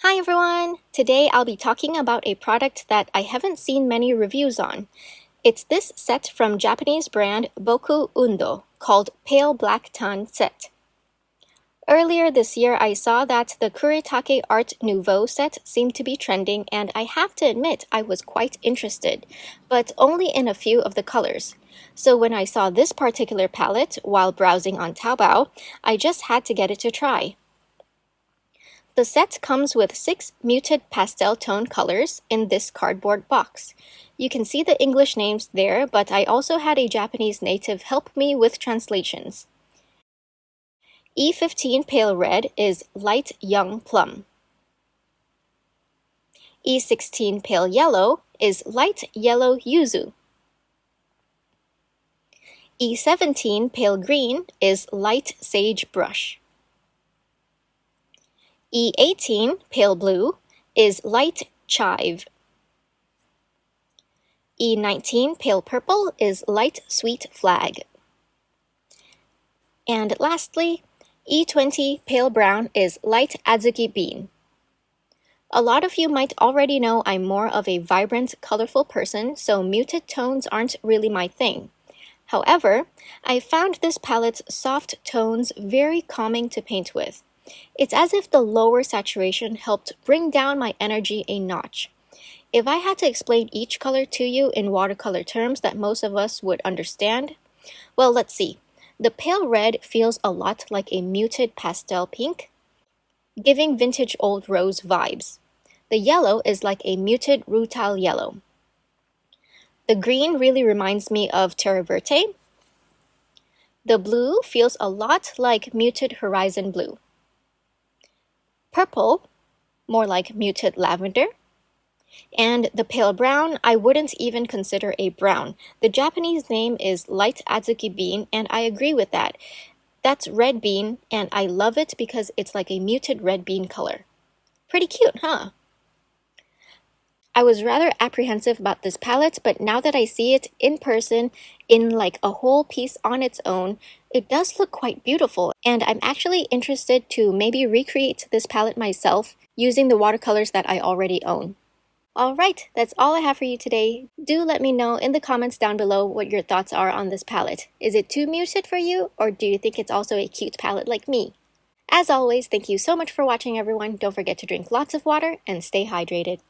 Hi everyone! Today I'll be talking about a product that I haven't seen many reviews on. It's this set from Japanese brand Boku Undo called Pale Black Tan Set. Earlier this year I saw that the Kuretake Art Nouveau set seemed to be trending and I have to admit I was quite interested, but only in a few of the colors. So when I saw this particular palette while browsing on Taobao, I just had to get it to try. The set comes with 6 muted pastel tone colors in this cardboard box. You can see the English names there, but I also had a Japanese native help me with translations. E15 Pale Red is Light Young Plum. E16 Pale Yellow is Light Yellow Yuzu. E17 Pale Green is Light Sage Brush. E18 Pale Blue is Light Chive. E19 Pale Purple is Light Sweet Flag. And lastly, E20 Pale Brown is Light Azuki Bean. A lot of you might already know I'm more of a vibrant, colorful person, so muted tones aren't really my thing. However, I found this palette's soft tones very calming to paint with. It's as if the lower saturation helped bring down my energy a notch. If I had to explain each color to you in watercolor terms that most of us would understand, well, let's see. The pale red feels a lot like a muted pastel pink, giving vintage old rose vibes. The yellow is like a muted rutile yellow. The green really reminds me of terra verte. The blue feels a lot like muted horizon blue. Purple, more like muted lavender. And the pale brown, I wouldn't even consider a brown. The Japanese name is Light Azuki Bean, and I agree with that. That's red bean, and I love it because it's like a muted red bean color. Pretty cute, huh? I was rather apprehensive about this palette, but now that I see it in person, in like a whole piece on its own, it does look quite beautiful, and I'm actually interested to maybe recreate this palette myself using the watercolors that I already own. Alright, that's all I have for you today. Do let me know in the comments down below what your thoughts are on this palette. Is it too muted for you, or do you think it's also a cute palette like me? As always, thank you so much for watching everyone. Don't forget to drink lots of water and stay hydrated.